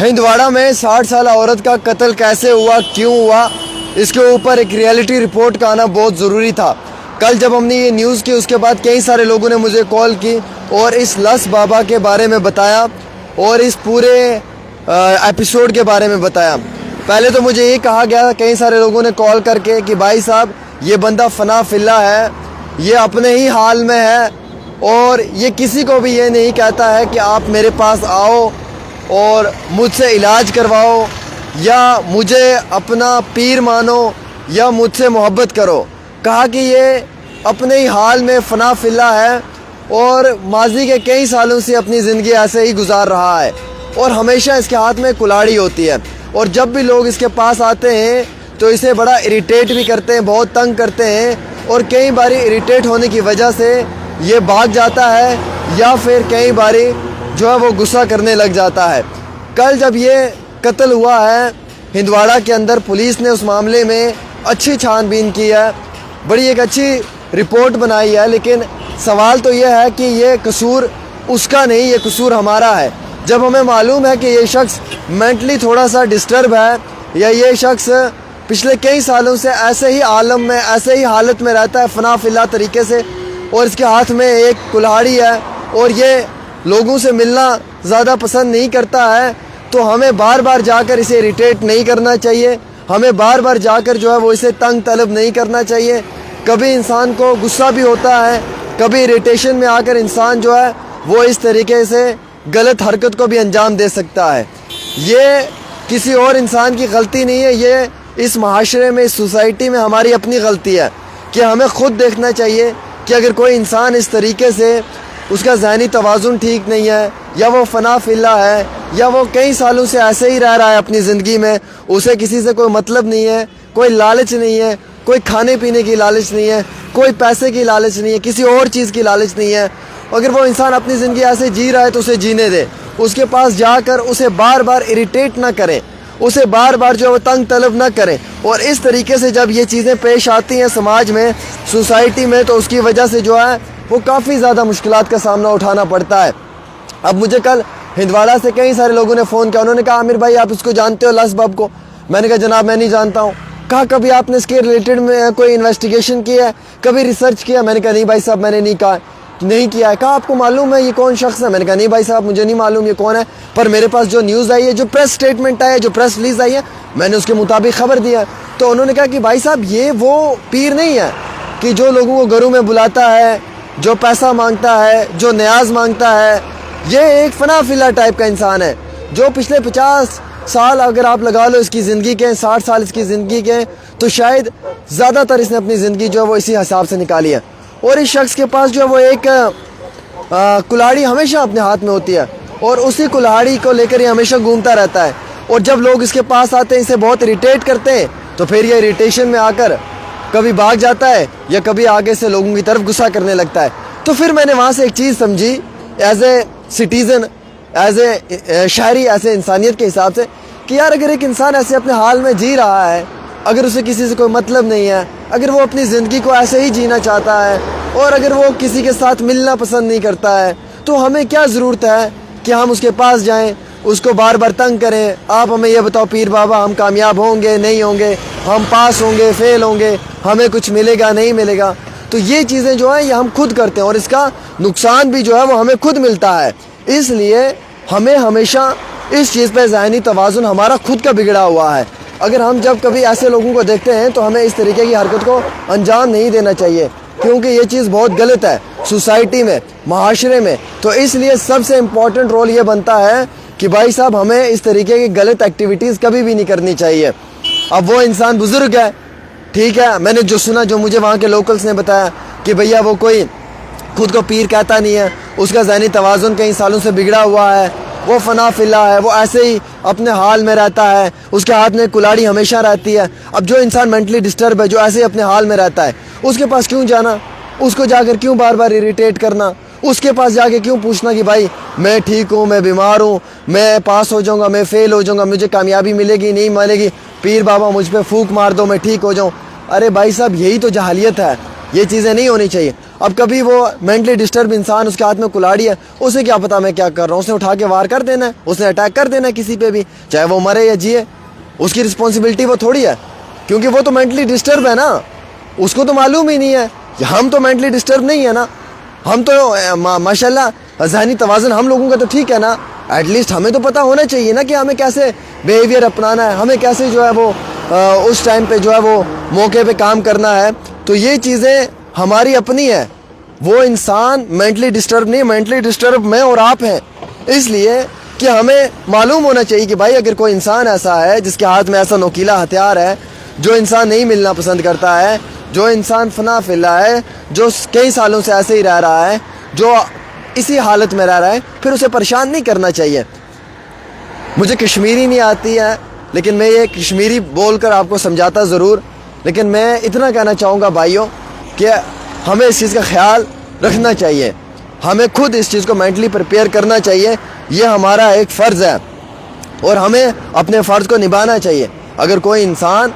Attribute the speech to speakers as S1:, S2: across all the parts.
S1: ہندواڑہ میں 60 سالہ عورت کا قتل کیسے ہوا، کیوں ہوا، اس کے اوپر ایک ریئلٹی رپورٹ کا آنا بہت ضروری تھا۔ کل جب ہم نے یہ نیوز کی، اس کے بعد کئی سارے لوگوں نے مجھے کال کی اور اس لس بابا کے بارے میں بتایا اور اس پورے ایپیسوڈ کے بارے میں بتایا۔ پہلے تو مجھے یہ کہا گیا کئی سارے لوگوں نے کال کر کے کہ بھائی صاحب یہ بندہ فنا فلا ہے، یہ اپنے ہی حال میں ہے اور یہ کسی کو بھی یہ نہیں کہتا ہے کہ آپ میرے پاس آؤ اور مجھ سے علاج کرواؤ یا مجھے اپنا پیر مانو یا مجھ سے محبت کرو۔ کہا کہ یہ اپنے ہی حال میں فنا فلا ہے اور ماضی کے کئی سالوں سے اپنی زندگی ایسے ہی گزار رہا ہے اور ہمیشہ اس کے ہاتھ میں کلاڑی ہوتی ہے، اور جب بھی لوگ اس کے پاس آتے ہیں تو اسے بڑا اریٹیٹ بھی کرتے ہیں، بہت تنگ کرتے ہیں، اور کئی باری اریٹیٹ ہونے کی وجہ سے یہ بھاگ جاتا ہے یا پھر کئی باری جو ہے وہ غصہ کرنے لگ جاتا ہے۔ کل جب یہ قتل ہوا ہے ہندواڑہ کے اندر، پولیس نے اس معاملے میں اچھی چھان بین کی ہے، بڑی ایک اچھی رپورٹ بنائی ہے، لیکن سوال تو یہ ہے کہ یہ قصور اس کا نہیں، یہ قصور ہمارا ہے۔ جب ہمیں معلوم ہے کہ یہ شخص مینٹلی تھوڑا سا ڈسٹرب ہے یا یہ شخص پچھلے کئی سالوں سے ایسے ہی عالم میں، ایسے ہی حالت میں رہتا ہے فنا فلا طریقے سے، اور اس کے ہاتھ میں ایک کلہاڑی ہے اور یہ لوگوں سے ملنا زیادہ پسند نہیں کرتا ہے، تو ہمیں بار بار جا کر اسے اریٹیٹ نہیں کرنا چاہیے، ہمیں بار بار جا کر جو ہے وہ اسے تنگ طلب نہیں کرنا چاہیے۔ کبھی انسان کو غصہ بھی ہوتا ہے، کبھی اریٹیشن میں آ کر انسان جو ہے وہ اس طریقے سے غلط حرکت کو بھی انجام دے سکتا ہے۔ یہ کسی اور انسان کی غلطی نہیں ہے، یہ اس معاشرے میں، اس سوسائٹی میں ہماری اپنی غلطی ہے کہ ہمیں خود دیکھنا چاہیے کہ اگر کوئی انسان اس طریقے سے اس کا ذہنی توازن ٹھیک نہیں ہے یا وہ فنا فلا ہے یا وہ کئی سالوں سے ایسے ہی رہ رہا ہے اپنی زندگی میں، اسے کسی سے کوئی مطلب نہیں ہے، کوئی لالچ نہیں ہے، کوئی کھانے پینے کی لالچ نہیں ہے، کوئی پیسے کی لالچ نہیں ہے، کسی اور چیز کی لالچ نہیں ہے، اگر وہ انسان اپنی زندگی ایسے جی رہا ہے تو اسے جینے دے، اس کے پاس جا کر اسے بار بار اریٹیٹ نہ کریں، اسے بار بار جو ہے وہ تنگ طلب نہ کریں۔ اور اس طریقے سے جب یہ چیزیں پیش آتی ہیں سماج میں، سوسائٹی میں، تو اس کی وجہ سے جو ہے وہ کافی زیادہ مشکلات کا سامنا اٹھانا پڑتا ہے۔ اب مجھے کل ہندواڑہ سے کئی سارے لوگوں نے فون کیا، انہوں نے کہا عامر بھائی آپ اس کو جانتے ہو لس بب کو؟ میں نے کہا جناب میں نہیں جانتا ہوں۔ کہا کبھی آپ نے اس کے ریلیٹڈ میں کوئی انویسٹیگیشن کی ہے، کبھی ریسرچ کیا؟ میں نے کہا نہیں بھائی صاحب میں نے نہیں کیا ہے۔ کہا آپ کو معلوم ہے یہ کون شخص ہے؟ میں نے کہا نہیں بھائی صاحب مجھے نہیں معلوم یہ کون ہے، پر میرے پاس جو نیوز آئی ہے، جو پریس سٹیٹمنٹ آئی ہے، جو پریس ریلیز آئی ہے، میں نے اس کے مطابق خبر دیا۔ تو انہوں نے کہا کہ بھائی صاحب یہ وہ پیر نہیں ہے کہ جو لوگوں کو گھروں میں بلاتا ہے، جو پیسہ مانگتا ہے، جو نیاز مانگتا ہے، یہ ایک فنا فلا ٹائپ کا انسان ہے جو پچھلے 50 سال اگر آپ لگا لو اس کی زندگی کے، 60 سال اس کی زندگی کے، تو شاید زیادہ تر اس نے اپنی زندگی جو ہے وہ اسی حساب سے نکالی ہے۔ اور اس شخص کے پاس جو ہے وہ ایک کلاڑی ہمیشہ اپنے ہاتھ میں ہوتی ہے اور اسی کلاڑی کو لے کر یہ ہمیشہ گھومتا رہتا ہے، اور جب لوگ اس کے پاس آتے ہیں اسے بہت اریٹیٹ کرتے ہیں تو پھر یہ اریٹیشن میں آ کر کبھی بھاگ جاتا ہے یا کبھی آگے سے لوگوں کی طرف غصہ کرنے لگتا ہے۔ تو پھر میں نے وہاں سے ایک چیز سمجھی as a citizen, as a شہری، ایسے انسانیت کے حساب سے، کہ یار اگر ایک انسان ایسے اپنے حال میں جی رہا ہے، اگر اسے کسی سے کوئی مطلب نہیں ہے، اگر وہ اپنی زندگی کو ایسے ہی جینا چاہتا ہے اور اگر وہ کسی کے ساتھ ملنا پسند نہیں کرتا ہے، تو ہمیں کیا ضرورت ہے کہ ہم اس کے پاس جائیں، اس کو بار بار تنگ کریں؟ آپ ہمیں یہ بتاؤ پیر بابا ہم کامیاب ہوں گے نہیں ہوں گے، ہم پاس ہوں گے فیل ہوں گے، ہمیں کچھ ملے گا نہیں ملے گا؟ تو یہ چیزیں جو ہیں یہ ہم خود کرتے ہیں اور اس کا نقصان بھی جو ہے وہ ہمیں خود ملتا ہے۔ اس لیے ہمیں ہمیشہ اس چیز پہ ذہنی توازن ہمارا خود کا بگڑا ہوا ہے۔ اگر ہم جب کبھی ایسے لوگوں کو دیکھتے ہیں تو ہمیں اس طریقے کی حرکت کو انجام نہیں دینا چاہیے، کیونکہ یہ چیز بہت غلط ہے سوسائٹی میں، معاشرے میں۔ تو اس لیے سب سے امپورٹنٹ رول یہ بنتا ہے کہ بھائی صاحب ہمیں اس طریقے کی غلط ایکٹیویٹیز کبھی بھی نہیں کرنی چاہیے۔ اب وہ انسان بزرگ ہے، ٹھیک ہے، میں نے جو سنا، جو مجھے وہاں کے لوکلز نے بتایا کہ بھیا وہ کوئی خود کو پیر کہتا نہیں ہے، اس کا ذہنی توازن کئی سالوں سے بگڑا ہوا ہے، وہ فنا فلا ہے، وہ ایسے ہی اپنے حال میں رہتا ہے، اس کے ہاتھ میں کلاڑی ہمیشہ رہتی ہے۔ اب جو انسان مینٹلی ڈسٹرب ہے، جو ایسے ہی اپنے حال میں رہتا ہے، اس کے پاس کیوں جانا؟ اس کو جا کر کیوں بار بار اریٹیٹ کرنا؟ اس کے پاس جا کے کیوں پوچھنا کہ بھائی میں ٹھیک ہوں، میں بیمار ہوں، میں پاس ہو جاؤں گا، میں فیل ہو جاؤں گا، مجھے کامیابی ملے گی نہیں ملے گی، پیر بابا مجھ پہ پھونک مار دو میں ٹھیک ہو جاؤں؟ ارے بھائی صاحب یہی تو جہالیت ہے، یہ چیزیں نہیں ہونی چاہیے۔ اب کبھی وہ مینٹلی ڈسٹرب انسان، اس کے ہاتھ میں کلاڑی ہے، اسے کیا پتا میں کیا کر رہا ہوں، اس نے اٹھا کے وار کر دینا ہے، اس نے اٹیک کر دینا ہے کسی پہ بھی، چاہے وہ مرے یا جیے، اس کی رسپانسبلٹی وہ تھوڑی ہے، کیونکہ وہ تو مینٹلی ڈسٹرب ہے نا، اس کو تو معلوم ہی نہیں ہے. ہم تو مینٹلی ڈسٹرب نہیں ہے نا، ہم تو ماشاءاللہ ذہنی توازن ہم لوگوں کا تو ٹھیک ہے نا. ایٹ لیسٹ ہمیں تو پتہ ہونا چاہیے نا کہ ہمیں کیسے بیہیویئر اپنانا ہے، ہمیں کیسے جو ہے وہ اس ٹائم پہ جو ہے وہ موقع پہ کام کرنا ہے. تو یہ چیزیں ہماری اپنی ہے. وہ انسان مینٹلی ڈسٹرب نہیں، مینٹلی ڈسٹرب میں اور آپ ہیں. اس لیے کہ ہمیں معلوم ہونا چاہیے کہ بھائی اگر کوئی انسان ایسا ہے جس کے ہاتھ میں ایسا نوکیلا ہتھیار ہے، جو انسان نہیں ملنا پسند کرتا ہے، جو انسان فنا فلا ہے، جو کئی سالوں سے ایسے ہی رہ رہا ہے، جو اسی حالت میں رہ رہا ہے، پھر اسے پریشان نہیں کرنا چاہیے. مجھے کشمیری نہیں آتی ہے، لیکن میں یہ کشمیری بول کر آپ کو سمجھاتا ضرور. لیکن میں اتنا کہنا چاہوں گا بھائیوں کہ ہمیں اس چیز کا خیال رکھنا چاہیے، ہمیں خود اس چیز کو مینٹلی پریپیئر کرنا چاہیے. یہ ہمارا ایک فرض ہے اور ہمیں اپنے فرض کو نبھانا چاہیے. اگر کوئی انسان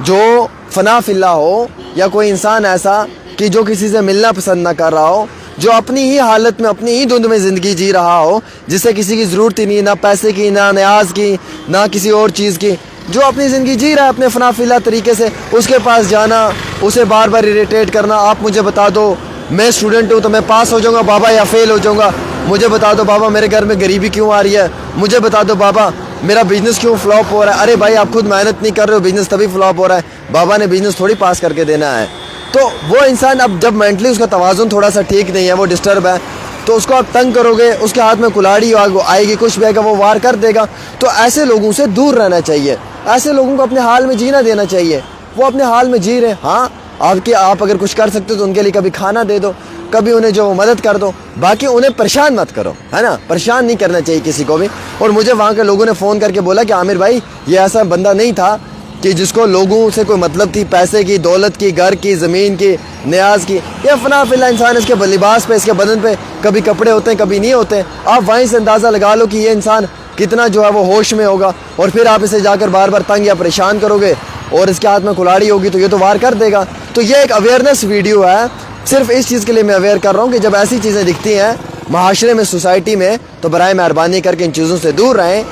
S1: جو فنا فی اللہ ہو، یا کوئی انسان ایسا کہ جو کسی سے ملنا پسند نہ کر رہا ہو، جو اپنی ہی حالت میں اپنی ہی دھند میں زندگی جی رہا ہو، جسے کسی کی ضرورت ہی نہیں، نہ پیسے کی، نہ نیاز کی، نہ کسی اور چیز کی، جو اپنی زندگی جی رہا ہے اپنے فنا فی اللہ طریقے سے، اس کے پاس جانا، اسے بار بار اریٹیٹ کرنا، آپ مجھے بتا دو میں اسٹوڈنٹ ہوں تو میں پاس ہو جاؤں گا بابا یا فیل ہو جاؤں گا، مجھے بتا دو بابا میرے گھر میں غریبی کیوں آ رہی ہے، مجھے بتا دو بابا میرا بزنس کیوں فلاپ ہو رہا ہے. ارے بھائی آپ خود محنت نہیں کر رہے ہو، بزنس تبھی فلاپ ہو رہا ہے، بابا نے بزنس تھوڑی پاس کر کے دینا ہے. تو وہ انسان اب جب مینٹلی اس کا توازن تھوڑا سا ٹھیک نہیں ہے، وہ ڈسٹرب ہے، تو اس کو آپ تنگ کرو گے، اس کے ہاتھ میں کلاڑی آئے گی، کچھ بھی آئے گا، وہ وار کر دے گا. تو ایسے لوگوں سے دور رہنا چاہیے، ایسے لوگوں کو اپنے حال میں جینا دینا چاہیے. وہ اپنے حال میں جی رہے ہیں. ہاں آپ اگر کچھ کر سکتے ہو تو ان کے لیے کبھی کھانا دے دو، کبھی انہیں جو مدد کر دو، باقی انہیں پریشان مت کرو، ہے نا. پریشان نہیں کرنا چاہیے کسی کو بھی. اور مجھے وہاں کے لوگوں نے فون کر کے بولا کہ عامر بھائی یہ ایسا بندہ نہیں تھا کہ جس کو لوگوں سے کوئی مطلب تھی، پیسے کی، دولت کی، گھر کی، زمین کی، نیاز کی. یہ فنا فی اللہ انسان، اس کے لباس پہ، اس کے بدن پہ کبھی کپڑے ہوتے ہیں، کبھی نہیں ہوتے. آپ وہیں سے اندازہ لگا لو کہ یہ انسان کتنا جو ہے وہ ہوش میں ہوگا. اور پھر آپ اسے جا کر بار بار تنگ یا پریشان کرو گے اور اس کے ہاتھ میں کلاڑی ہوگی تو یہ تو وار کر دے گا. تو یہ ایک اویئرنیس ویڈیو ہے، صرف اس چیز کے لیے میں اویئر کر رہا ہوں کہ جب ایسی چیزیں دکھتی ہیں معاشرے میں، سوسائٹی میں، تو برائے مہربانی کر کے ان چیزوں سے دور رہیں،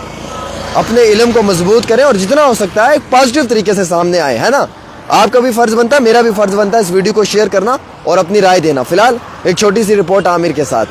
S1: اپنے علم کو مضبوط کریں اور جتنا ہو سکتا ہے ایک پازیٹیو طریقے سے سامنے آئے، ہے نا. آپ کا بھی فرض بنتا ہے، میرا بھی فرض بنتا ہے اس ویڈیو کو شیئر کرنا اور اپنی رائے دینا. فی الحال ایک چھوٹی سی رپورٹ عامر کے ساتھ.